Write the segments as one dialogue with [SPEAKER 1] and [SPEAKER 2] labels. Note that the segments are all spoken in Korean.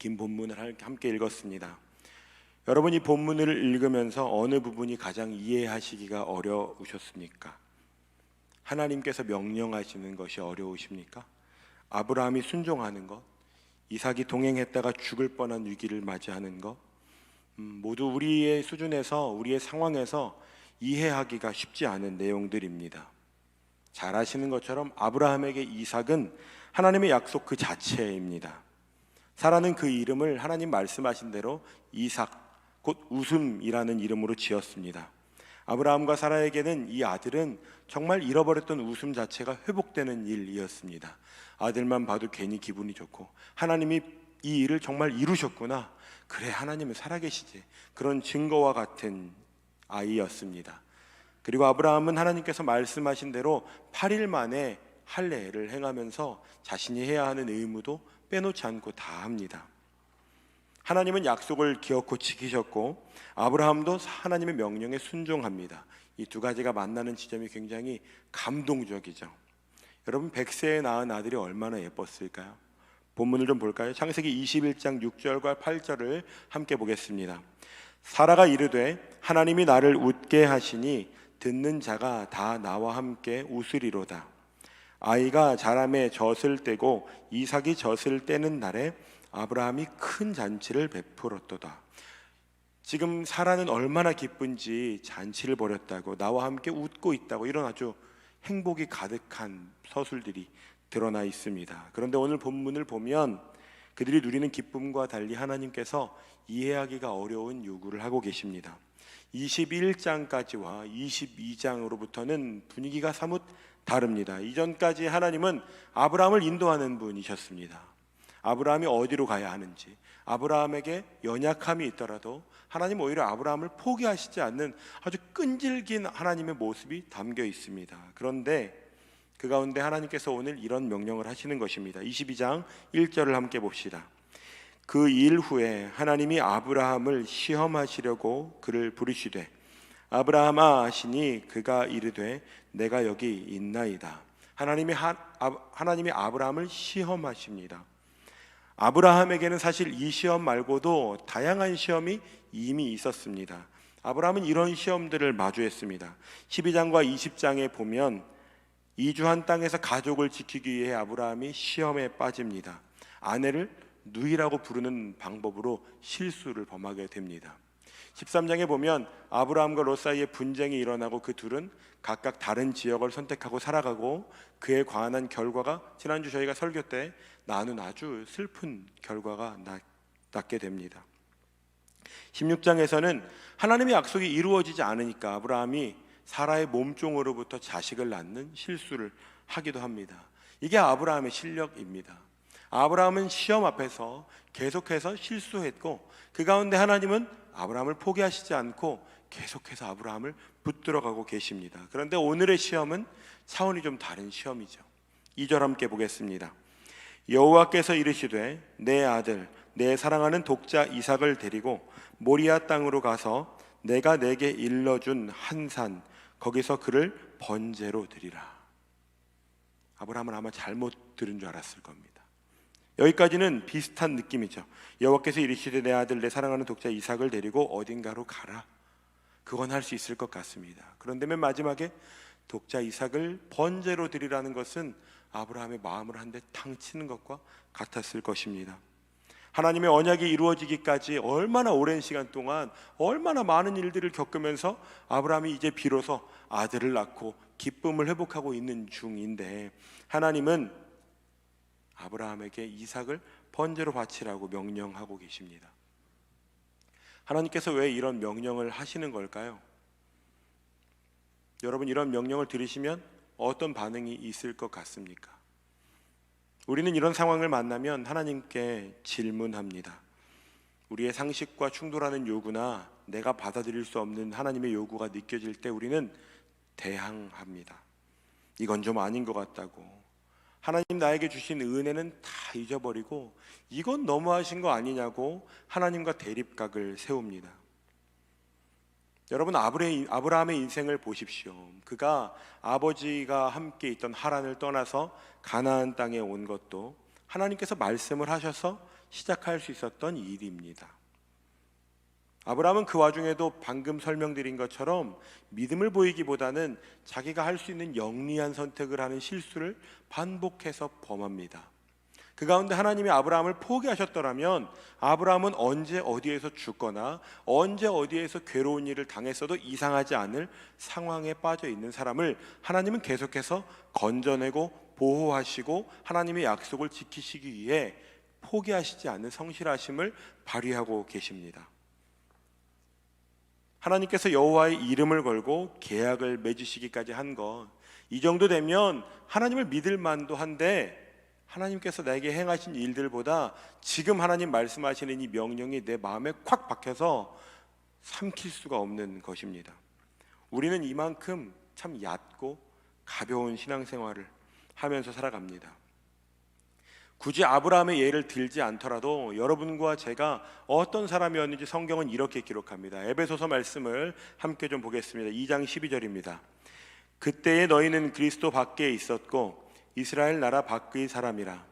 [SPEAKER 1] 긴 본문을 함께 읽었습니다. 여러분, 이 본문을 읽으면서 어느 부분이 가장 이해하시기가 어려우셨습니까? 하나님께서 명령하시는 것이 어려우십니까? 아브라함이 순종하는 것, 이삭이 동행했다가 죽을 뻔한 위기를 맞이하는 것, 모두 우리의 수준에서, 우리의 상황에서 이해하기가 쉽지 않은 내용들입니다. 잘 아시는 것처럼 아브라함에게 이삭은 하나님의 약속 그 자체입니다. 사라는 그 이름을 하나님 말씀하신 대로 이삭, 곧 웃음이라는 이름으로 지었습니다. 아브라함과 사라에게는 이 아들은 정말 잃어버렸던 웃음 자체가 회복되는 일이었습니다. 아들만 봐도 괜히 기분이 좋고, 하나님이 이 일을 정말 이루셨구나, 그래 하나님은 살아계시지, 그런 증거와 같은 아이였습니다. 그리고 아브라함은 하나님께서 말씀하신 대로 8일 만에 할례를 행하면서 자신이 해야 하는 의무도 빼놓지 않고 다 합니다. 하나님은 약속을 기어코 지키셨고 아브라함도 하나님의 명령에 순종합니다. 이 두 가지가 만나는 지점이 굉장히 감동적이죠. 여러분, 100세에 낳은 아들이 얼마나 예뻤을까요? 본문을 좀 볼까요? 창세기 21장 6절과 8절을 함께 보겠습니다. 사라가 이르되 하나님이 나를 웃게 하시니 듣는 자가 다 나와 함께 웃으리로다. 아이가 자라매 젖을 떼고 이삭이 젖을 떼는 날에 아브라함이 큰 잔치를 베풀었도다. 지금 사라는 얼마나 기쁜지 잔치를 벌였다고, 나와 함께 웃고 있다고, 이런 아주 행복이 가득한 서술들이 드러나 있습니다. 그런데 오늘 본문을 보면 그들이 누리는 기쁨과 달리 하나님께서 이해하기가 어려운 요구를 하고 계십니다. 21장까지와 22장으로부터는 분위기가 사뭇 다릅니다. 이전까지 하나님은 아브라함을 인도하는 분이셨습니다. 아브라함이 어디로 가야 하는지, 아브라함에게 연약함이 있더라도 하나님 오히려 아브라함을 포기하시지 않는 아주 끈질긴 하나님의 모습이 담겨 있습니다. 그런데 그 가운데 하나님께서 오늘 이런 명령을 하시는 것입니다. 22장 1절을 함께 봅시다. 그 일 후에 하나님이 아브라함을 시험하시려고 그를 부르시되 아브라함아 하시니 그가 이르되 내가 여기 있나이다. 하나님이 아브라함을 시험하십니다. 아브라함에게는 사실 이 시험 말고도 다양한 시험이 이미 있었습니다. 아브라함은 이런 시험들을 마주했습니다. 12장과 20장에 보면 이주한 땅에서 가족을 지키기 위해 아브라함이 시험에 빠집니다. 아내를 누이라고 부르는 방법으로 실수를 범하게 됩니다. 13장에 보면 아브라함과 롯 사이에 분쟁이 일어나고 그 둘은 각각 다른 지역을 선택하고 살아가고 그에 관한 결과가 지난주 저희가 설교 때 나눈 아주 슬픈 결과가 났게 됩니다. 16장에서는 하나님의 약속이 이루어지지 않으니까 아브라함이 사라의 몸종으로부터 자식을 낳는 실수를 하기도 합니다. 이게 아브라함의 실력입니다. 아브라함은 시험 앞에서 계속해서 실수했고 그 가운데 하나님은 아브라함을 포기하시지 않고 계속해서 아브라함을 붙들어가고 계십니다. 그런데 오늘의 시험은 차원이 좀 다른 시험이죠. 2절 함께 보겠습니다. 여호와께서 이르시되 내 아들 내 사랑하는 독자 이삭을 데리고 모리아 땅으로 가서 내가 내게 일러준 한 산 거기서 그를 번제로 드리라. 아브라함은 아마 잘못 들은 줄 알았을 겁니다. 여기까지는 비슷한 느낌이죠. 여호와께서 이르시되 내 아들 내 사랑하는 독자 이삭을 데리고 어딘가로 가라. 그건 할 수 있을 것 같습니다. 그런데 맨 마지막에 독자 이삭을 번제로 드리라는 것은 아브라함의 마음을 한 대 탕 치는 것과 같았을 것입니다. 하나님의 언약이 이루어지기까지 얼마나 오랜 시간 동안 얼마나 많은 일들을 겪으면서 아브라함이 이제 비로소 아들을 낳고 기쁨을 회복하고 있는 중인데 하나님은 아브라함에게 이삭을 번제로 바치라고 명령하고 계십니다. 하나님께서 왜 이런 명령을 하시는 걸까요? 여러분, 이런 명령을 들으시면 어떤 반응이 있을 것 같습니까? 우리는 이런 상황을 만나면 하나님께 질문합니다. 우리의 상식과 충돌하는 요구나 내가 받아들일 수 없는 하나님의 요구가 느껴질 때 우리는 대항합니다. 이건 좀 아닌 것 같다고, 하나님 나에게 주신 은혜는 다 잊어버리고 이건 너무하신 거 아니냐고 하나님과 대립각을 세웁니다. 여러분, 아브라함의 인생을 보십시오. 그가 아버지가 함께 있던 하란을 떠나서 가나안 땅에 온 것도 하나님께서 말씀을 하셔서 시작할 수 있었던 일입니다. 아브라함은 그 와중에도 방금 설명드린 것처럼 믿음을 보이기보다는 자기가 할 수 있는 영리한 선택을 하는 실수를 반복해서 범합니다. 그 가운데 하나님이 아브라함을 포기하셨더라면 아브라함은 언제 어디에서 죽거나 언제 어디에서 괴로운 일을 당했어도 이상하지 않을 상황에 빠져 있는 사람을 하나님은 계속해서 건져내고 보호하시고 하나님의 약속을 지키시기 위해 포기하시지 않는 성실하심을 발휘하고 계십니다. 하나님께서 여호와의 이름을 걸고 계약을 맺으시기까지 한 것, 이 정도 되면 하나님을 믿을 만도 한데 하나님께서 나에게 행하신 일들보다 지금 하나님 말씀하시는 이 명령이 내 마음에 콱 박혀서 삼킬 수가 없는 것입니다. 우리는 이만큼 참 얕고 가벼운 신앙생활을 하면서 살아갑니다. 굳이 아브라함의 예를 들지 않더라도 여러분과 제가 어떤 사람이었는지 성경은 이렇게 기록합니다. 에베소서 말씀을 함께 좀 보겠습니다. 2장 12절입니다. 그때에 너희는 그리스도 밖에 있었고 이스라엘 나라 밖의 사람이라.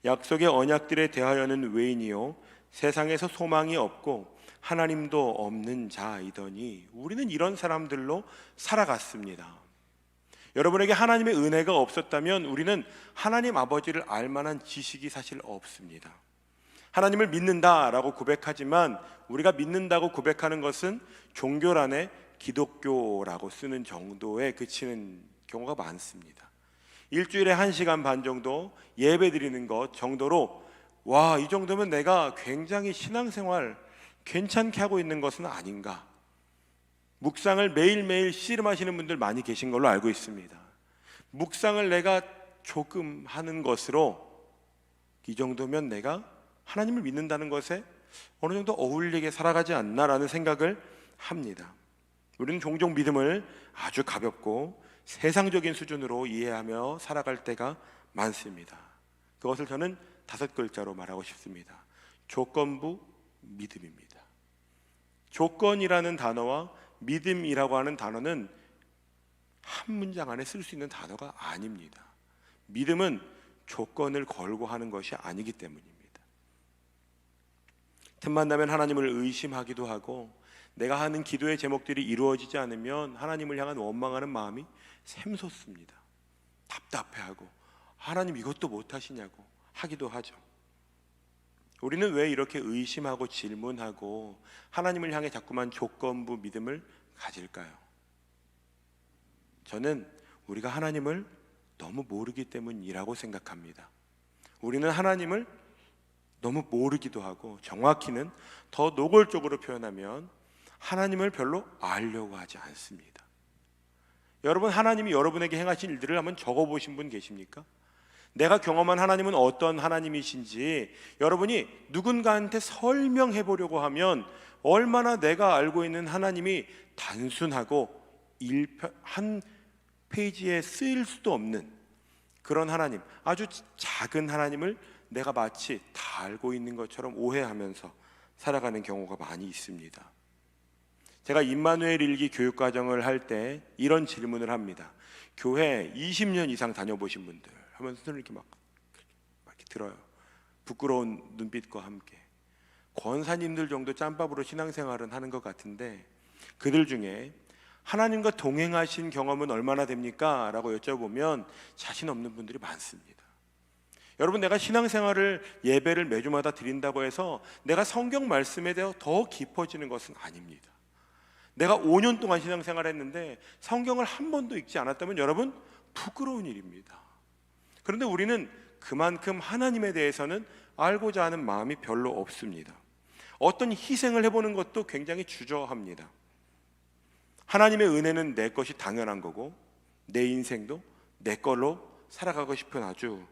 [SPEAKER 1] 약속의 언약들에 대하여는 외인이요 세상에서 소망이 없고 하나님도 없는 자이더니. 우리는 이런 사람들로 살아갔습니다. 여러분에게 하나님의 은혜가 없었다면 우리는 하나님 아버지를 알 만한 지식이 사실 없습니다. 하나님을 믿는다라고 고백하지만 우리가 믿는다고 고백하는 것은 종교란에 기독교라고 쓰는 정도에 그치는 경우가 많습니다. 일주일에 1시간 반 정도 예배 드리는 것 정도로 와, 이 정도면 내가 굉장히 신앙생활 괜찮게 하고 있는 것은 아닌가. 묵상을 매일매일 씨름하시는 분들 많이 계신 걸로 알고 있습니다. 묵상을 내가 조금 하는 것으로 이 정도면 내가 하나님을 믿는다는 것에 어느 정도 어울리게 살아가지 않나라는 생각을 합니다. 우리는 종종 믿음을 아주 가볍고 세상적인 수준으로 이해하며 살아갈 때가 많습니다. 그것을 저는 5글자로 말하고 싶습니다. 조건부 믿음입니다. 조건이라는 단어와 믿음이라고 하는 단어는 한 문장 안에 쓸 수 있는 단어가 아닙니다. 믿음은 조건을 걸고 하는 것이 아니기 때문입니다. 틈만 나면 하나님을 의심하기도 하고 내가 하는 기도의 제목들이 이루어지지 않으면 하나님을 향한 원망하는 마음이 샘솟습니다. 답답해하고 하나님 이것도 못하시냐고 하기도 하죠. 우리는 왜 이렇게 의심하고 질문하고 하나님을 향해 자꾸만 조건부 믿음을 가질까요? 저는 우리가 하나님을 너무 모르기 때문이라고 생각합니다. 우리는 하나님을 너무 모르기도 하고 정확히는 더 노골적으로 표현하면 하나님을 별로 알려고 하지 않습니다. 여러분, 하나님이 여러분에게 행하신 일들을 한번 적어보신 분 계십니까? 내가 경험한 하나님은 어떤 하나님이신지 여러분이 누군가한테 설명해 보려고 하면 얼마나 내가 알고 있는 하나님이 단순하고 한 페이지에 쓰일 수도 없는 그런 하나님, 아주 작은 하나님을 내가 마치 다 알고 있는 것처럼 오해하면서 살아가는 경우가 많이 있습니다. 제가 임마누엘 일기 교육과정을 할 때 이런 질문을 합니다. 교회 20년 이상 다녀보신 분들 하면 손을 이렇게 막 이렇게 들어요. 부끄러운 눈빛과 함께. 권사님들 정도 짬밥으로 신앙생활은 하는 것 같은데 그들 중에 하나님과 동행하신 경험은 얼마나 됩니까? 라고 여쭤보면 자신 없는 분들이 많습니다. 여러분, 내가 신앙생활을 예배를 매주마다 드린다고 해서 내가 성경 말씀에 대해 더 깊어지는 것은 아닙니다. 내가 5년 동안 신앙생활을 했는데 성경을 한 번도 읽지 않았다면 여러분, 부끄러운 일입니다. 그런데 우리는 그만큼 하나님에 대해서는 알고자 하는 마음이 별로 없습니다. 어떤 희생을 해보는 것도 굉장히 주저합니다. 하나님의 은혜는 내 것이 당연한 거고 내 인생도 내 걸로 살아가고 싶은 아주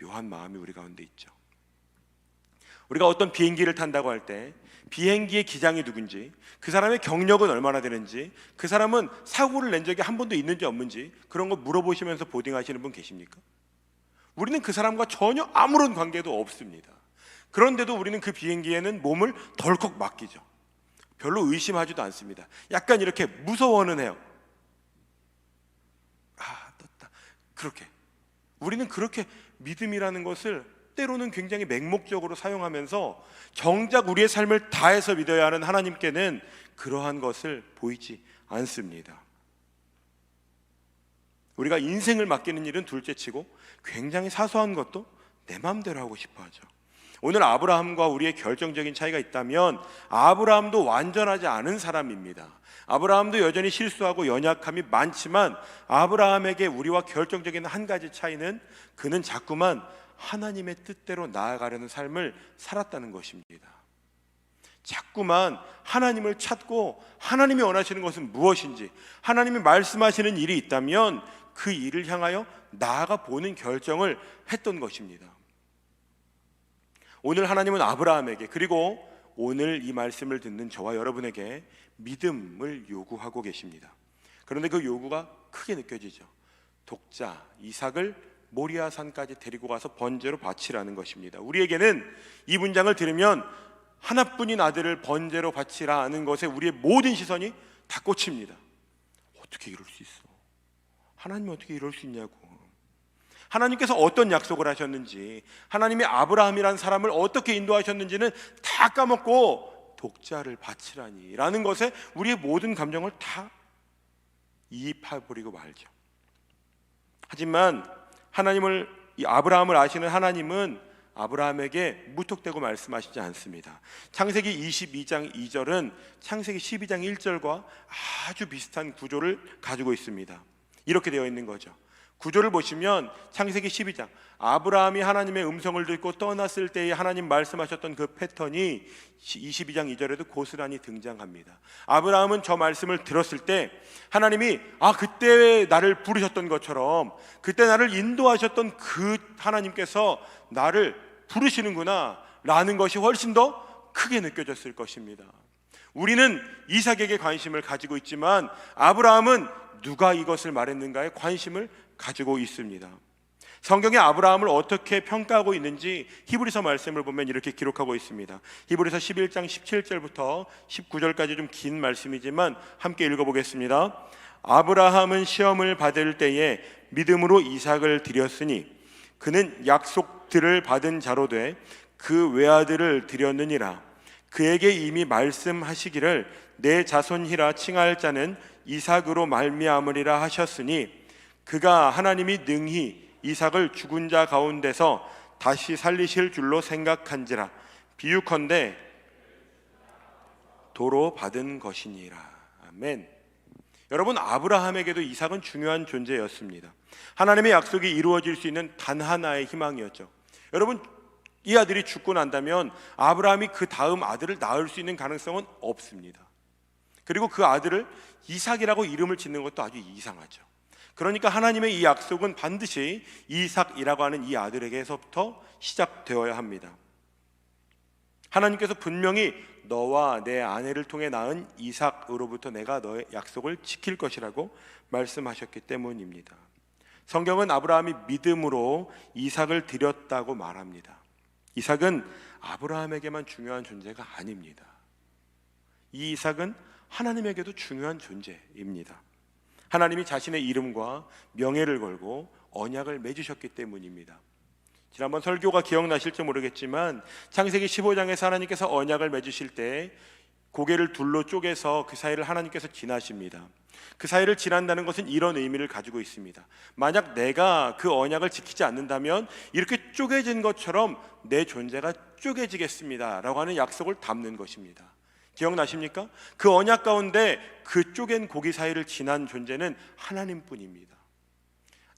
[SPEAKER 1] 묘한 마음이 우리 가운데 있죠. 우리가 어떤 비행기를 탄다고 할 때 비행기의 기장이 누군지, 그 사람의 경력은 얼마나 되는지, 그 사람은 사고를 낸 적이 한 번도 있는지 없는지 그런 거 물어보시면서 보딩하시는 분 계십니까? 우리는 그 사람과 전혀 아무런 관계도 없습니다. 그런데도 우리는 그 비행기에는 몸을 덜컥 맡기죠. 별로 의심하지도 않습니다. 약간 이렇게 무서워는 해요. 떴다. 그렇게 우리는 그렇게 믿음이라는 것을 때로는 굉장히 맹목적으로 사용하면서 정작 우리의 삶을 다해서 믿어야 하는 하나님께는 그러한 것을 보이지 않습니다. 우리가 인생을 맡기는 일은 둘째치고 굉장히 사소한 것도 내 마음대로 하고 싶어 하죠. 오늘 아브라함과 우리의 결정적인 차이가 있다면 아브라함도 완전하지 않은 사람입니다. 아브라함도 여전히 실수하고 연약함이 많지만 아브라함에게 우리와 결정적인 한 가지 차이는 그는 자꾸만 하나님의 뜻대로 나아가려는 삶을 살았다는 것입니다. 자꾸만 하나님을 찾고 하나님이 원하시는 것은 무엇인지, 하나님이 말씀하시는 일이 있다면 그 일을 향하여 나아가 보는 결정을 했던 것입니다. 오늘 하나님은 아브라함에게, 그리고 오늘 이 말씀을 듣는 저와 여러분에게 믿음을 요구하고 계십니다. 그런데 그 요구가 크게 느껴지죠. 독자 이삭을 모리아산까지 데리고 가서 번제로 바치라는 것입니다. 우리에게는 이 문장을 들으면 하나뿐인 아들을 번제로 바치라는 것에 우리의 모든 시선이 다 꽂힙니다. 어떻게 이럴 수 있어? 하나님이 어떻게 이럴 수 있냐고. 하나님께서 어떤 약속을 하셨는지, 하나님이 아브라함이라는 사람을 어떻게 인도하셨는지는 다 까먹고 독자를 바치라니 라는 것에 우리의 모든 감정을 다 이입해버리고 말죠. 하지만 이 아브라함을 아시는 하나님은 아브라함에게 무턱대고 말씀하시지 않습니다. 창세기 22장 2절은 창세기 12장 1절과 아주 비슷한 구조를 가지고 있습니다. 이렇게 되어 있는 거죠. 구조를 보시면 창세기 12장, 아브라함이 하나님의 음성을 듣고 떠났을 때에 하나님 말씀하셨던 그 패턴이 22장 2절에도 고스란히 등장합니다. 아브라함은 저 말씀을 들었을 때 하나님이 그때 나를 부르셨던 것처럼, 그때 나를 인도하셨던 그 하나님께서 나를 부르시는구나 라는 것이 훨씬 더 크게 느껴졌을 것입니다. 우리는 이삭에게 관심을 가지고 있지만 아브라함은 누가 이것을 말했는가에 관심을 가지고 있습니다. 성경이 아브라함을 어떻게 평가하고 있는지 히브리서 말씀을 보면 이렇게 기록하고 있습니다. 히브리서 11장 17절부터 19절까지 좀 긴 말씀이지만 함께 읽어보겠습니다. 아브라함은 시험을 받을 때에 믿음으로 이삭을 드렸으니 그는 약속들을 받은 자로 돼 그 외아들을 드렸느니라. 그에게 이미 말씀하시기를 내 자손이라 칭할 자는 이삭으로 말미암으리라 하셨으니 그가 하나님이 능히 이삭을 죽은 자 가운데서 다시 살리실 줄로 생각한지라. 비유컨대 도로 받은 것이니라. 아멘. 여러분, 아브라함에게도 이삭은 중요한 존재였습니다. 하나님의 약속이 이루어질 수 있는 단 하나의 희망이었죠. 여러분, 이 아들이 죽고 난다면 아브라함이 그 다음 아들을 낳을 수 있는 가능성은 없습니다. 그리고 그 아들을 이삭이라고 이름을 짓는 것도 아주 이상하죠. 그러니까 하나님의 이 약속은 반드시 이삭이라고 하는 이 아들에게서부터 시작되어야 합니다. 하나님께서 분명히 너와 내 아내를 통해 낳은 이삭으로부터 내가 너의 약속을 지킬 것이라고 말씀하셨기 때문입니다. 성경은 아브라함이 믿음으로 이삭을 드렸다고 말합니다. 이삭은 아브라함에게만 중요한 존재가 아닙니다. 이 이삭은 하나님에게도 중요한 존재입니다. 하나님이 자신의 이름과 명예를 걸고 언약을 맺으셨기 때문입니다. 지난번 설교가 기억나실지 모르겠지만 창세기 15장에서 하나님께서 언약을 맺으실 때 고개를 둘로 쪼개서 그 사이를 하나님께서 지나십니다. 그 사이를 지난다는 것은 이런 의미를 가지고 있습니다. 만약 내가 그 언약을 지키지 않는다면 이렇게 쪼개진 것처럼 내 존재가 쪼개지겠습니다 라고 하는 약속을 담는 것입니다. 기억나십니까? 그 언약 가운데 그 쪼갠 고기 사이를 지난 존재는 하나님뿐입니다.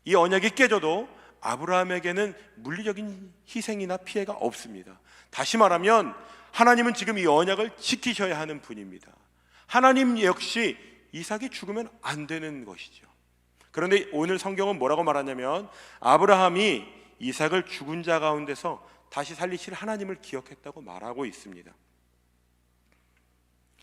[SPEAKER 1] 이 언약이 깨져도 아브라함에게는 물리적인 희생이나 피해가 없습니다. 다시 말하면 하나님은 지금 이 언약을 지키셔야 하는 분입니다. 하나님 역시 이삭이 죽으면 안 되는 것이죠. 그런데 오늘 성경은 뭐라고 말하냐면 아브라함이 이삭을 죽은 자 가운데서 다시 살리실 하나님을 기억했다고 말하고 있습니다.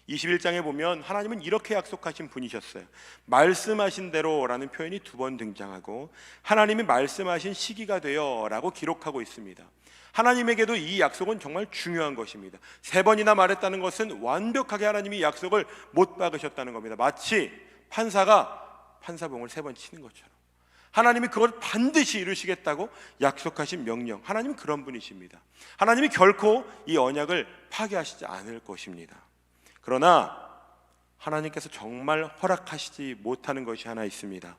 [SPEAKER 1] 21장에 보면 하나님은 이렇게 약속하신 분이셨어요. 말씀하신 대로라는 표현이 2번 등장하고 하나님이 말씀하신 시기가 되어 라고 기록하고 있습니다. 하나님에게도 이 약속은 정말 중요한 것입니다. 3번이나 말했다는 것은 완벽하게 하나님이 약속을 못 박으셨다는 겁니다. 마치 판사가 판사봉을 3번 치는 것처럼 하나님이 그걸 반드시 이루시겠다고 약속하신 명령, 하나님은 그런 분이십니다. 하나님이 결코 이 언약을 파괴하시지 않을 것입니다. 그러나 하나님께서 정말 허락하시지 못하는 것이 하나 있습니다.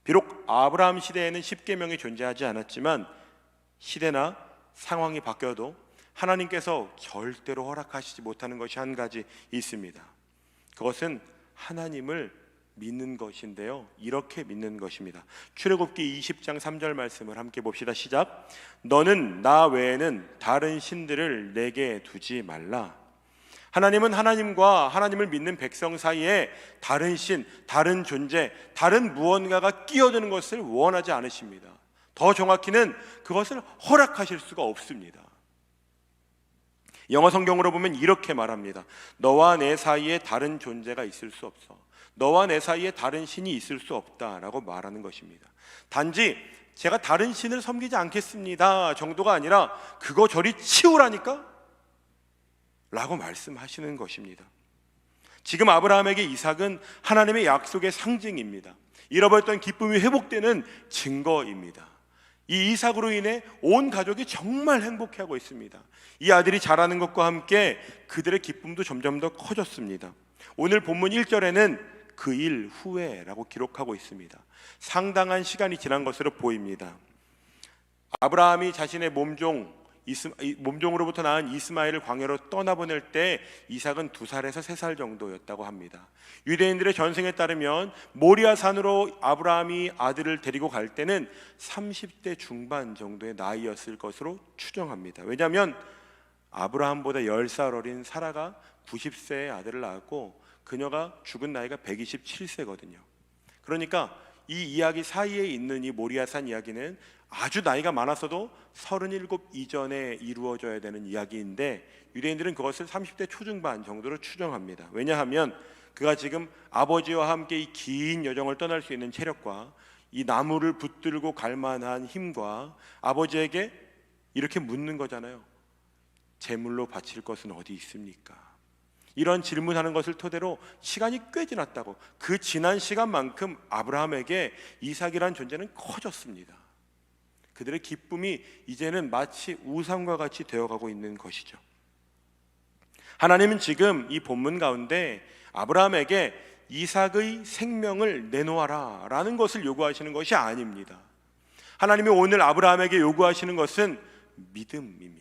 [SPEAKER 1] 비록 아브라함 시대에는 십계명이 존재하지 않았지만 시대나 상황이 바뀌어도 하나님께서 절대로 허락하시지 못하는 것이 한 가지 있습니다. 그것은 하나님을 믿는 것인데요, 이렇게 믿는 것입니다. 출애굽기 20장 3절 말씀을 함께 봅시다. 시작. 너는 나 외에는 다른 신들을 내게 두지 말라. 하나님은 하나님과 하나님을 믿는 백성 사이에 다른 신, 다른 존재, 다른 무언가가 끼어드는 것을 원하지 않으십니다. 더 정확히는 그것을 허락하실 수가 없습니다. 영어 성경으로 보면 이렇게 말합니다. 너와 내 사이에 다른 존재가 있을 수 없어. 너와 내 사이에 다른 신이 있을 수 없다라고 말하는 것입니다. 단지 제가 다른 신을 섬기지 않겠습니다 정도가 아니라 그거 저리 치우라니까 라고 말씀하시는 것입니다. 지금 아브라함에게 이삭은 하나님의 약속의 상징입니다. 잃어버렸던 기쁨이 회복되는 증거입니다. 이 이삭으로 인해 온 가족이 정말 행복해하고 있습니다. 이 아들이 자라는 것과 함께 그들의 기쁨도 점점 더 커졌습니다. 오늘 본문 1절에는 그 일 후에라고 기록하고 있습니다. 상당한 시간이 지난 것으로 보입니다. 아브라함이 자신의 몸종으로부터 낳은 이스마엘을 광야로 떠나보낼 때 이삭은 2살에서 3살 정도였다고 합니다. 유대인들의 전승에 따르면 모리아산으로 아브라함이 아들을 데리고 갈 때는 30대 중반 정도의 나이였을 것으로 추정합니다. 왜냐하면 아브라함보다 10살 어린 사라가 90세의 아들을 낳았고 그녀가 죽은 나이가 127세거든요. 그러니까 이 이야기 사이에 있는 이 모리아산 이야기는 아주 나이가 많았어도 37 이전에 이루어져야 되는 이야기인데 유대인들은 그것을 30대 초중반 정도로 추정합니다. 왜냐하면 그가 지금 아버지와 함께 이 긴 여정을 떠날 수 있는 체력과 이 나무를 붙들고 갈 만한 힘과 아버지에게 이렇게 묻는 거잖아요. 제물로 바칠 것은 어디 있습니까? 이런 질문하는 것을 토대로 시간이 꽤 지났다고, 그 지난 시간만큼 아브라함에게 이삭이란 존재는 커졌습니다. 그들의 기쁨이 이제는 마치 우상과 같이 되어가고 있는 것이죠. 하나님은 지금 이 본문 가운데 아브라함에게 이삭의 생명을 내놓아라 라는 것을 요구하시는 것이 아닙니다. 하나님이 오늘 아브라함에게 요구하시는 것은 믿음입니다.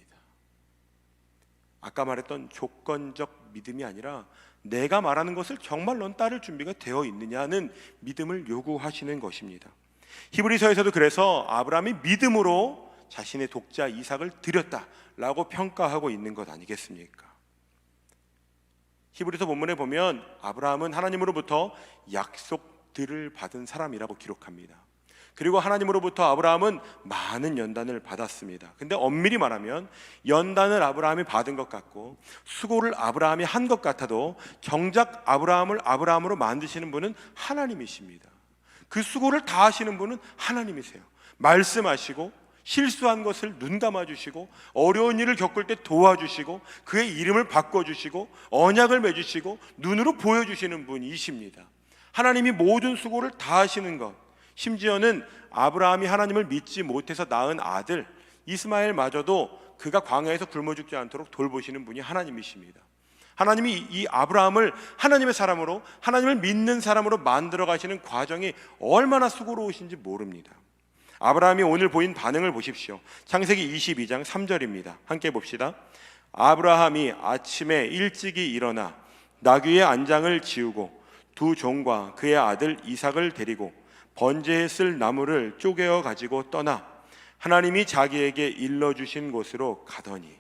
[SPEAKER 1] 아까 말했던 조건적 믿음이 아니라 내가 말하는 것을 정말 넌 따를 준비가 되어 있느냐는 믿음을 요구하시는 것입니다. 히브리서에서도 그래서 아브라함이 믿음으로 자신의 독자 이삭을 드렸다라고 평가하고 있는 것 아니겠습니까? 히브리서 본문에 보면 아브라함은 하나님으로부터 약속들을 받은 사람이라고 기록합니다. 그리고 하나님으로부터 아브라함은 많은 연단을 받았습니다. 근데 엄밀히 말하면 연단을 아브라함이 받은 것 같고 수고를 아브라함이 한 것 같아도 정작 아브라함을 아브라함으로 만드시는 분은 하나님이십니다. 그 수고를 다 하시는 분은 하나님이세요. 말씀하시고 실수한 것을 눈 감아주시고 어려운 일을 겪을 때 도와주시고 그의 이름을 바꿔주시고 언약을 맺으시고 눈으로 보여주시는 분이십니다. 하나님이 모든 수고를 다 하시는 것, 심지어는 아브라함이 하나님을 믿지 못해서 낳은 아들 이스마엘마저도 그가 광야에서 굶어 죽지 않도록 돌보시는 분이 하나님이십니다. 하나님이 이 아브라함을 하나님의 사람으로, 하나님을 믿는 사람으로 만들어 가시는 과정이 얼마나 수고로우신지 모릅니다. 아브라함이 오늘 보인 반응을 보십시오. 창세기 22장 3절입니다. 함께 봅시다. 아브라함이 아침에 일찍이 일어나 나귀의 안장을 지우고 두 종과 그의 아들 이삭을 데리고 번제에 쓸 나무를 쪼개어 가지고 떠나 하나님이 자기에게 일러주신 곳으로 가더니,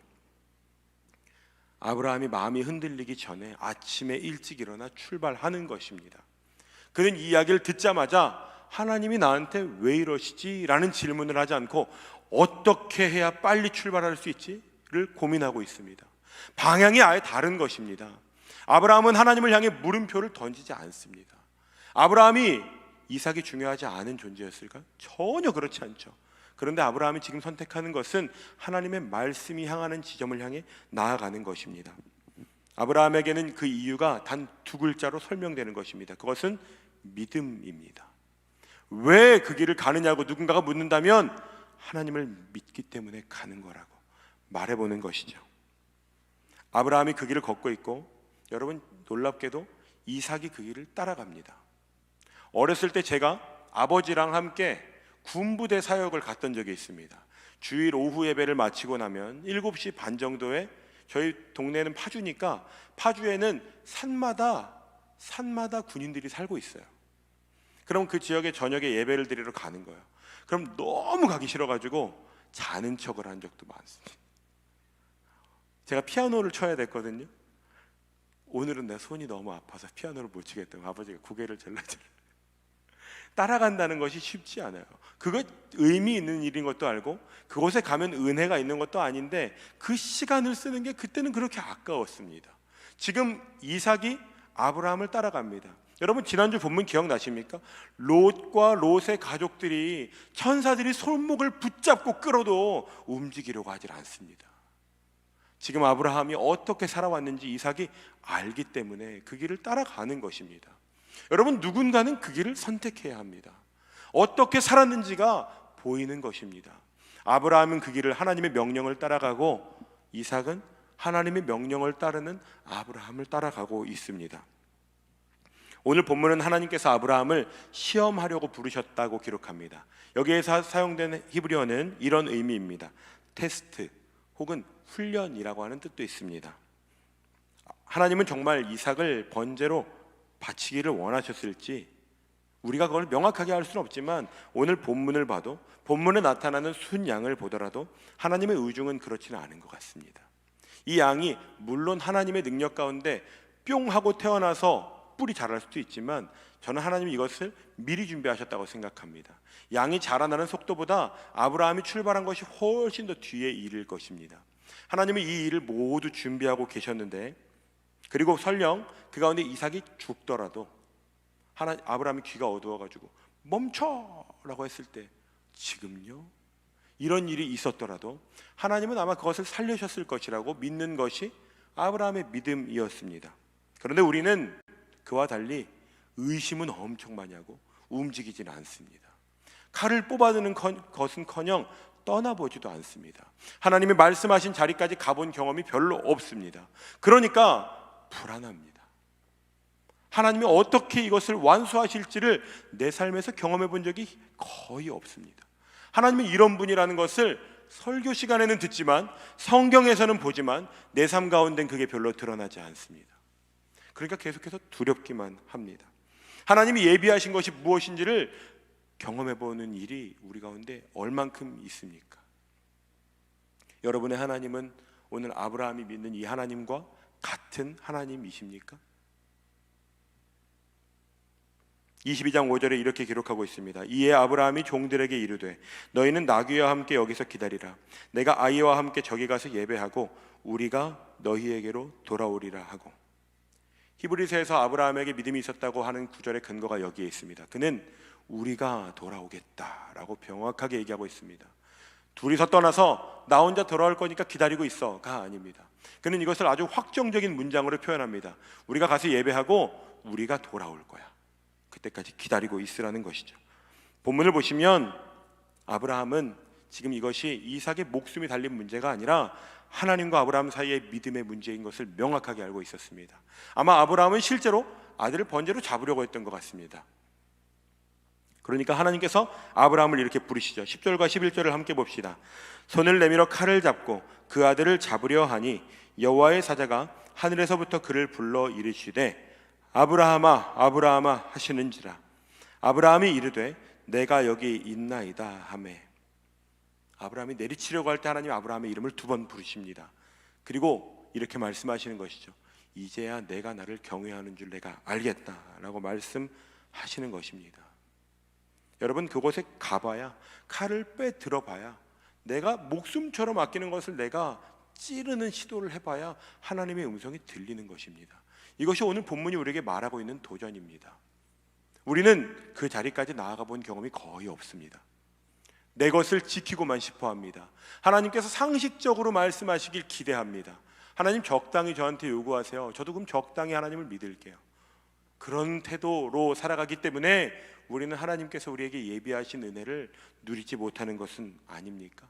[SPEAKER 1] 아브라함이 마음이 흔들리기 전에 아침에 일찍 일어나 출발하는 것입니다. 그는 이 이야기를 듣자마자 하나님이 나한테 왜 이러시지? 라는 질문을 하지 않고 어떻게 해야 빨리 출발할 수 있지?를 고민하고 있습니다. 방향이 아예 다른 것입니다. 아브라함은 하나님을 향해 물음표를 던지지 않습니다. 아브라함이 이삭이 중요하지 않은 존재였을까? 전혀 그렇지 않죠. 그런데 아브라함이 지금 선택하는 것은 하나님의 말씀이 향하는 지점을 향해 나아가는 것입니다. 아브라함에게는 그 이유가 단 두 글자로 설명되는 것입니다. 그것은 믿음입니다. 왜 그 길을 가느냐고 누군가가 묻는다면 하나님을 믿기 때문에 가는 거라고 말해보는 것이죠. 아브라함이 그 길을 걷고 있고, 여러분 놀랍게도 이삭이 그 길을 따라갑니다. 어렸을 때 제가 아버지랑 함께 군부대 사역을 갔던 적이 있습니다. 주일 오후 예배를 마치고 나면 7시 반 정도에, 저희 동네는 파주니까 파주에는 산마다 군인들이 살고 있어요. 그럼 그 지역에 저녁에 예배를 드리러 가는 거예요. 그럼 너무 가기 싫어가지고 자는 척을 한 적도 많습니다. 제가 피아노를 쳐야 됐거든요. 오늘은 내 손이 너무 아파서 피아노를 못 치겠다고 아버지가 고개를 절레절레. 따라간다는 것이 쉽지 않아요. 그것 의미 있는 일인 것도 알고, 그곳에 가면 은혜가 있는 것도 아닌데 그 시간을 쓰는 게 그때는 그렇게 아까웠습니다. 지금 이삭이 아브라함을 따라갑니다. 여러분 지난주 본문 기억나십니까? 롯과 롯의 가족들이, 천사들이 손목을 붙잡고 끌어도 움직이려고 하질 않습니다. 지금 아브라함이 어떻게 살아왔는지 이삭이 알기 때문에 그 길을 따라가는 것입니다. 여러분 누군가는 그 길을 선택해야 합니다. 어떻게 살았는지가 보이는 것입니다. 아브라함은 그 길을, 하나님의 명령을 따라가고, 이삭은 하나님의 명령을 따르는 아브라함을 따라가고 있습니다. 오늘 본문은 하나님께서 아브라함을 시험하려고 부르셨다고 기록합니다. 여기에서 사용된 히브리어는 이런 의미입니다. 테스트 혹은 훈련이라고 하는 뜻도 있습니다. 하나님은 정말 이삭을 번제로 바치기를 원하셨을지 우리가 그걸 명확하게 알 수는 없지만, 오늘 본문을 봐도, 본문에 나타나는 순양을 보더라도 하나님의 의중은 그렇지는 않은 것 같습니다. 이 양이 물론 하나님의 능력 가운데 뿅 하고 태어나서 뿔이 자랄 수도 있지만, 저는 하나님이 이것을 미리 준비하셨다고 생각합니다. 양이 자라나는 속도보다 아브라함이 출발한 것이 훨씬 더 뒤에 이를 것입니다. 하나님은 이 일을 모두 준비하고 계셨는데, 그리고 설령 그 가운데 이삭이 죽더라도 아브라함이 귀가 어두워가지고 멈춰라고 했을 때, 지금요? 이런 일이 있었더라도 하나님은 아마 그것을 살려셨을 것이라고 믿는 것이 아브라함의 믿음이었습니다. 그런데 우리는 그와 달리 의심은 엄청 많이 하고 움직이지는 않습니다. 칼을 뽑아드는 것은커녕 떠나보지도 않습니다. 하나님이 말씀하신 자리까지 가본 경험이 별로 없습니다. 그러니까 불안합니다. 하나님이 어떻게 이것을 완수하실지를 내 삶에서 경험해 본 적이 거의 없습니다. 하나님은 이런 분이라는 것을 설교 시간에는 듣지만, 성경에서는 보지만 내 삶 가운데는 그게 별로 드러나지 않습니다. 그러니까 계속해서 두렵기만 합니다. 하나님이 예비하신 것이 무엇인지를 경험해 보는 일이 우리 가운데 얼만큼 있습니까? 여러분의 하나님은 오늘 아브라함이 믿는 이 하나님과 같은 하나님이십니까? 22장 5절에 이렇게 기록하고 있습니다. 이에 아브라함이 종들에게 이르되 너희는 나귀와 함께 여기서 기다리라. 내가 아이와 함께 저기 가서 예배하고 우리가 너희에게로 돌아오리라 하고. 히브리서에서 아브라함에게 믿음이 있었다고 하는 구절의 근거가 여기에 있습니다. 그는 우리가 돌아오겠다라고 명확하게 얘기하고 있습니다. 둘이서 떠나서 나 혼자 돌아올 거니까 기다리고 있어가 아닙니다. 그는 이것을 아주 확정적인 문장으로 표현합니다. 우리가 가서 예배하고 우리가 돌아올 거야. 그때까지 기다리고 있으라는 것이죠. 본문을 보시면 아브라함은 지금 이것이 이삭의 목숨이 달린 문제가 아니라 하나님과 아브라함 사이의 믿음의 문제인 것을 명확하게 알고 있었습니다. 아마 아브라함은 실제로 아들을 번제로 잡으려고 했던 것 같습니다. 그러니까 하나님께서 아브라함을 이렇게 부르시죠. 10절과 11절을 함께 봅시다. 손을 내밀어 칼을 잡고 그 아들을 잡으려 하니 여호와의 사자가 하늘에서부터 그를 불러 이르시되 아브라함아 아브라함아 하시는지라. 아브라함이 이르되 내가 여기 있나이다 하매. 아브라함이 내리치려고 할 때 하나님 아브라함의 이름을 2번 부르십니다. 그리고 이렇게 말씀하시는 것이죠. 이제야 내가 나를 경외하는 줄 내가 알겠다라고 말씀하시는 것입니다. 여러분 그곳에 가봐야, 칼을 빼들어봐야, 내가 목숨처럼 아끼는 것을 내가 찌르는 시도를 해봐야 하나님의 음성이 들리는 것입니다. 이것이 오늘 본문이 우리에게 말하고 있는 도전입니다. 우리는 그 자리까지 나아가 본 경험이 거의 없습니다. 내 것을 지키고만 싶어합니다. 하나님께서 상식적으로 말씀하시길 기대합니다. 하나님 적당히 저한테 요구하세요. 저도 그럼 적당히 하나님을 믿을게요. 그런 태도로 살아가기 때문에 우리는 하나님께서 우리에게 예비하신 은혜를 누리지 못하는 것은 아닙니까?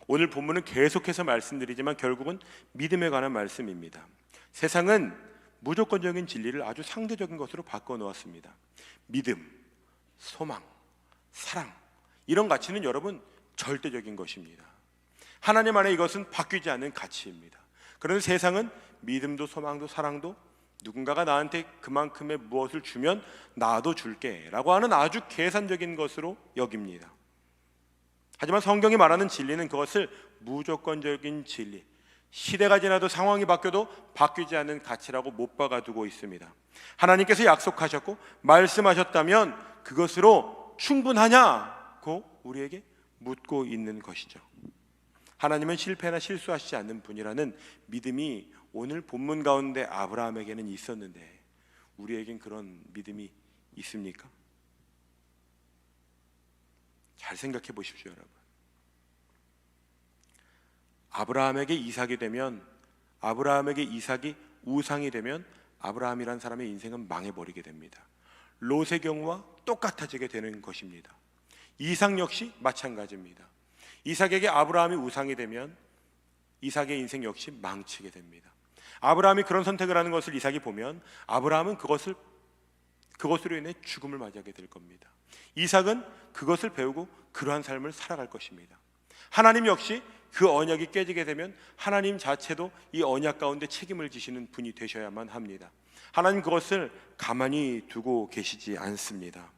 [SPEAKER 1] 오늘 본문은 계속해서 말씀드리지만 결국은 믿음에 관한 말씀입니다. 세상은 무조건적인 진리를 아주 상대적인 것으로 바꿔놓았습니다. 믿음, 소망, 사랑, 이런 가치는 여러분 절대적인 것입니다. 하나님 안에 이것은 바뀌지 않는 가치입니다. 그런데 세상은 믿음도 소망도 사랑도 누군가가 나한테 그만큼의 무엇을 주면 나도 줄게 라고 하는 아주 계산적인 것으로 여깁니다. 하지만 성경이 말하는 진리는 그것을 무조건적인 진리, 시대가 지나도 상황이 바뀌어도 바뀌지 않는 가치라고 못 박아두고 있습니다. 하나님께서 약속하셨고 말씀하셨다면 그것으로 충분하냐고 우리에게 묻고 있는 것이죠. 하나님은 실패나 실수하시지 않는 분이라는 믿음이 오늘 본문 가운데 아브라함에게는 있었는데 우리에겐 그런 믿음이 있습니까? 잘 생각해 보십시오, 여러분. 아브라함에게 이삭이 되면, 아브라함에게 이삭이 우상이 되면 아브라함이란 사람의 인생은 망해버리게 됩니다. 롯의 경우와 똑같아지게 되는 것입니다. 이삭 역시 마찬가지입니다. 이삭에게 아브라함이 우상이 되면 이삭의 인생 역시 망치게 됩니다. 아브라함이 그런 선택을 하는 것을 이삭이 보면 아브라함은 그것으로 인해 죽음을 맞이하게 될 겁니다. 이삭은 그것을 배우고 그러한 삶을 살아갈 것입니다. 하나님 역시 그 언약이 깨지게 되면 하나님 자체도 이 언약 가운데 책임을 지시는 분이 되셔야만 합니다. 하나님 그것을 가만히 두고 계시지 않습니다.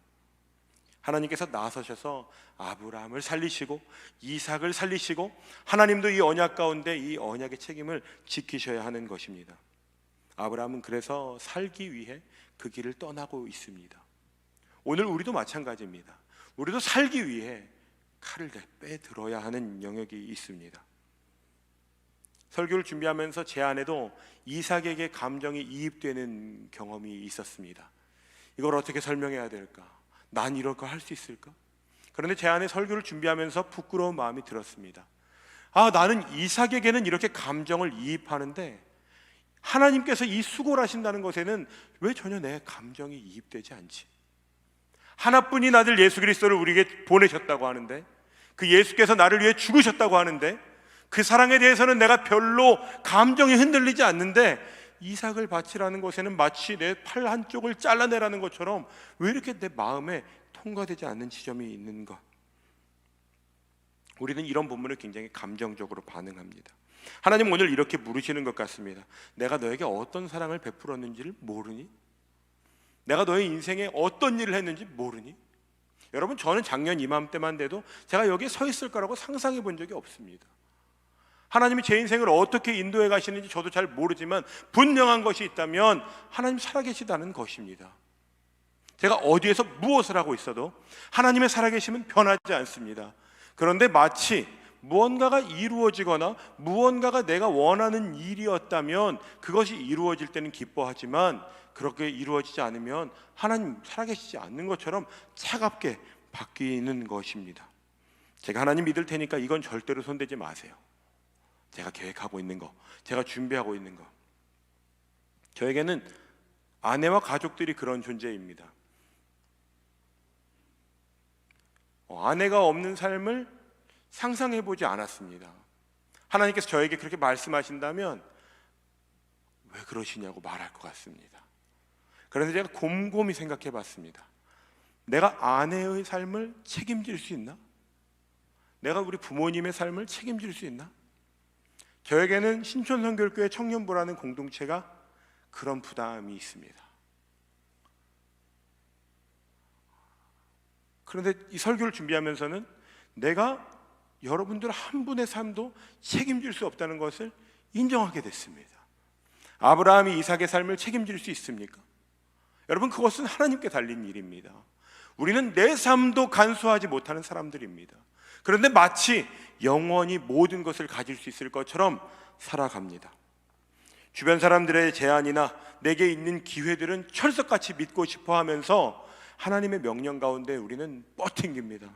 [SPEAKER 1] 하나님께서 나서셔서 아브라함을 살리시고 이삭을 살리시고 하나님도 이 언약 가운데 이 언약의 책임을 지키셔야 하는 것입니다. 아브라함은 그래서 살기 위해 그 길을 떠나고 있습니다. 오늘 우리도 마찬가지입니다. 우리도 살기 위해 칼을 빼들어야 하는 영역이 있습니다. 설교를 준비하면서 제 안에도 이삭에게 감정이 이입되는 경험이 있었습니다. 이걸 어떻게 설명해야 될까? 난 이럴 거 할 수 있을까? 그런데 제 안에 설교를 준비하면서 부끄러운 마음이 들었습니다. 나는 이삭에게는 이렇게 감정을 이입하는데 하나님께서 이 수고를 하신다는 것에는 왜 전혀 내 감정이 이입되지 않지? 하나뿐인 아들 예수 그리스도를 우리에게 보내셨다고 하는데, 그 예수께서 나를 위해 죽으셨다고 하는데, 그 사랑에 대해서는 내가 별로 감정이 흔들리지 않는데 이삭을 바치라는 것에는 마치 내 팔 한쪽을 잘라내라는 것처럼 왜 이렇게 내 마음에 통과되지 않는 지점이 있는가? 우리는 이런 본문을 굉장히 감정적으로 반응합니다. 하나님 오늘 이렇게 물으시는 것 같습니다. 내가 너에게 어떤 사랑을 베풀었는지를 모르니? 내가 너의 인생에 어떤 일을 했는지 모르니? 여러분, 저는 작년 이맘때만 돼도 제가 여기에 서 있을 거라고 상상해 본 적이 없습니다. 하나님이 제 인생을 어떻게 인도해 가시는지 저도 잘 모르지만 분명한 것이 있다면 하나님 살아계시다는 것입니다. 제가 어디에서 무엇을 하고 있어도 하나님의 살아계심은 변하지 않습니다. 그런데 마치 무언가가 이루어지거나 무언가가 내가 원하는 일이었다면 그것이 이루어질 때는 기뻐하지만 그렇게 이루어지지 않으면 하나님 살아계시지 않는 것처럼 차갑게 바뀌는 것입니다. 제가 하나님 믿을 테니까 이건 절대로 손대지 마세요. 제가 계획하고 있는 거, 제가 준비하고 있는 거. 저에게는 아내와 가족들이 그런 존재입니다. 아내가 없는 삶을 상상해보지 않았습니다. 하나님께서 저에게 그렇게 말씀하신다면 왜 그러시냐고 말할 것 같습니다. 그런데 제가 곰곰이 생각해봤습니다. 내가 아내의 삶을 책임질 수 있나? 내가 우리 부모님의 삶을 책임질 수 있나? 저에게는 신촌선교교회 청년부라는 공동체가 그런 부담이 있습니다. 그런데 이 설교를 준비하면서는 내가 여러분들 한 분의 삶도 책임질 수 없다는 것을 인정하게 됐습니다. 아브라함이 이삭의 삶을 책임질 수 있습니까? 여러분, 그것은 하나님께 달린 일입니다. 우리는 내 삶도 간수하지 못하는 사람들입니다. 그런데 마치 영원히 모든 것을 가질 수 있을 것처럼 살아갑니다. 주변 사람들의 제안이나 내게 있는 기회들은 철석같이 믿고 싶어 하면서 하나님의 명령 가운데 우리는 뻗팅깁니다.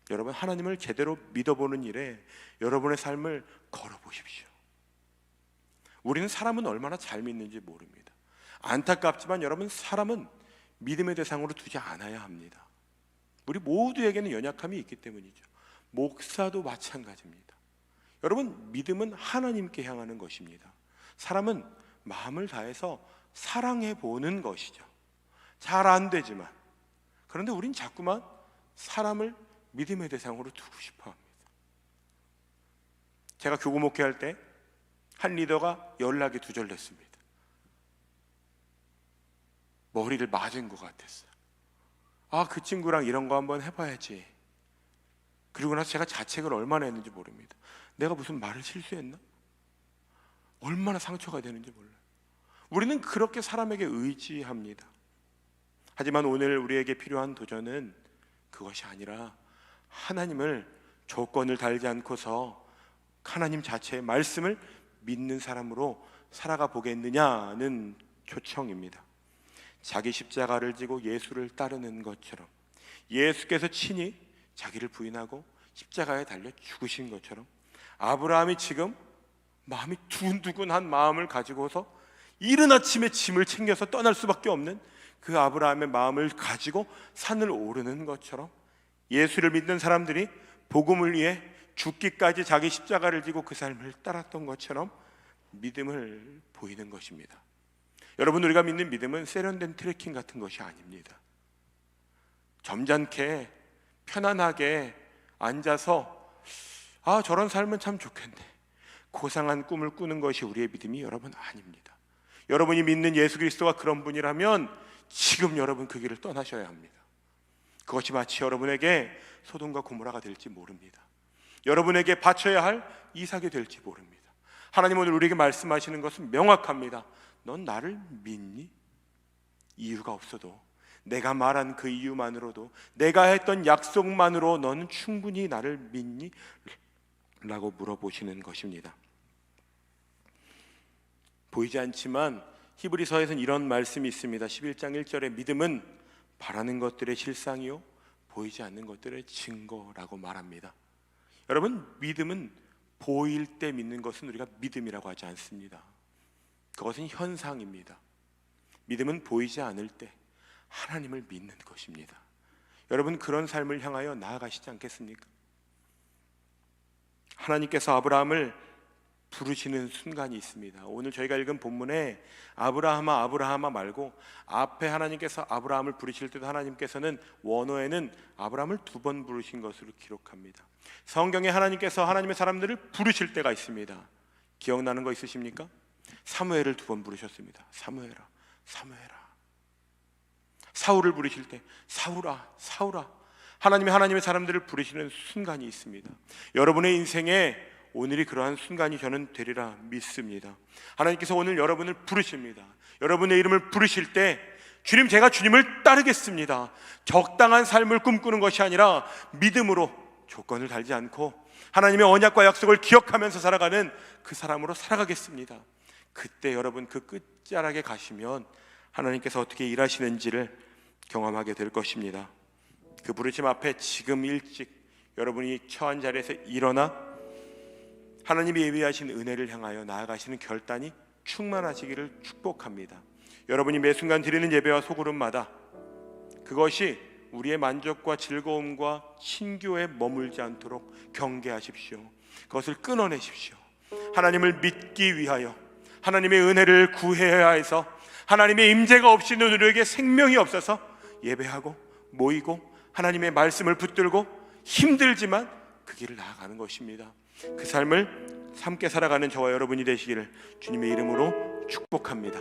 [SPEAKER 1] 여러분, 하나님을 제대로 믿어보는 일에 여러분의 삶을 걸어보십시오. 우리는 사람은 얼마나 잘 믿는지 모릅니다. 안타깝지만 여러분, 사람은 믿음의 대상으로 두지 않아야 합니다. 우리 모두에게는 연약함이 있기 때문이죠. 목사도 마찬가지입니다. 여러분, 믿음은 하나님께 향하는 것입니다. 사람은 마음을 다해서 사랑해 보는 것이죠. 잘 안 되지만, 그런데 우린 자꾸만 사람을 믿음의 대상으로 두고 싶어 합니다. 제가 교구 목회할 때 한 리더가 연락이 두절됐습니다. 머리를 맞은 것 같았어요. 그 친구랑 이런 거 한번 해봐야지. 그리고 나서 제가 자책을 얼마나 했는지 모릅니다. 내가 무슨 말을 실수했나? 얼마나 상처가 되는지 몰라요. 우리는 그렇게 사람에게 의지합니다. 하지만 오늘 우리에게 필요한 도전은 그것이 아니라 하나님을 조건을 달지 않고서 하나님 자체의 말씀을 믿는 사람으로 살아가 보겠느냐는 초청입니다. 자기 십자가를 지고 예수를 따르는 것처럼, 예수께서 친히 자기를 부인하고 십자가에 달려 죽으신 것처럼, 아브라함이 지금 마음이 두근두근한 마음을 가지고서 이른 아침에 짐을 챙겨서 떠날 수밖에 없는 그 아브라함의 마음을 가지고 산을 오르는 것처럼, 예수를 믿는 사람들이 복음을 위해 죽기까지 자기 십자가를 지고 그 삶을 따랐던 것처럼 믿음을 보이는 것입니다. 여러분, 우리가 믿는 믿음은 세련된 트레킹 같은 것이 아닙니다. 점잖게 편안하게 앉아서 저런 삶은 참 좋겠네, 고상한 꿈을 꾸는 것이 우리의 믿음이 여러분 아닙니다. 여러분이 믿는 예수 그리스도가 그런 분이라면 지금 여러분 그 길을 떠나셔야 합니다. 그것이 마치 여러분에게 소돔과 고모라가 될지 모릅니다. 여러분에게 바쳐야 할 이삭이 될지 모릅니다. 하나님 오늘 우리에게 말씀하시는 것은 명확합니다. 넌 나를 믿니? 이유가 없어도, 내가 말한 그 이유만으로도, 내가 했던 약속만으로 너는 충분히 나를 믿니? 라고 물어보시는 것입니다. 보이지 않지만 히브리서에서는 이런 말씀이 있습니다. 11장 1절에 믿음은 바라는 것들의 실상이요 보이지 않는 것들의 증거라고 말합니다. 여러분, 믿음은 보일 때 믿는 것은 우리가 믿음이라고 하지 않습니다. 그것은 현상입니다. 믿음은 보이지 않을 때 하나님을 믿는 것입니다. 여러분, 그런 삶을 향하여 나아가시지 않겠습니까? 하나님께서 아브라함을 부르시는 순간이 있습니다. 오늘 저희가 읽은 본문에 아브라함아 아브라함아 말고 앞에 하나님께서 아브라함을 부르실 때도 하나님께서는 원어에는 아브라함을 2번 부르신 것으로 기록합니다. 성경에 하나님께서 하나님의 사람들을 부르실 때가 있습니다. 기억나는 거 있으십니까? 사무엘을 2번 부르셨습니다. 사무엘아 사무엘아. 사울을 부르실 때 사울아 사울아. 하나님의 사람들을 부르시는 순간이 있습니다. 여러분의 인생에 오늘이 그러한 순간이 저는 되리라 믿습니다. 하나님께서 오늘 여러분을 부르십니다. 여러분의 이름을 부르실 때 주님, 제가 주님을 따르겠습니다. 적당한 삶을 꿈꾸는 것이 아니라 믿음으로 조건을 달지 않고 하나님의 언약과 약속을 기억하면서 살아가는 그 사람으로 살아가겠습니다. 그때 여러분 그 끝자락에 가시면 하나님께서 어떻게 일하시는지를 경험하게 될 것입니다. 그 부르심 앞에 지금 일찍 여러분이 처한 자리에서 일어나 하나님이 예비하신 은혜를 향하여 나아가시는 결단이 충만하시기를 축복합니다. 여러분이 매 순간 드리는 예배와 소그룹마다 그것이 우리의 만족과 즐거움과 친교에 머물지 않도록 경계하십시오. 그것을 끊어내십시오. 하나님을 믿기 위하여 하나님의 은혜를 구해야 해서 하나님의 임재가 없이는 우리에게 생명이 없어서 예배하고 모이고 하나님의 말씀을 붙들고 힘들지만 그 길을 나아가는 것입니다. 그 삶을 함께 살아가는 저와 여러분이 되시기를 주님의 이름으로 축복합니다.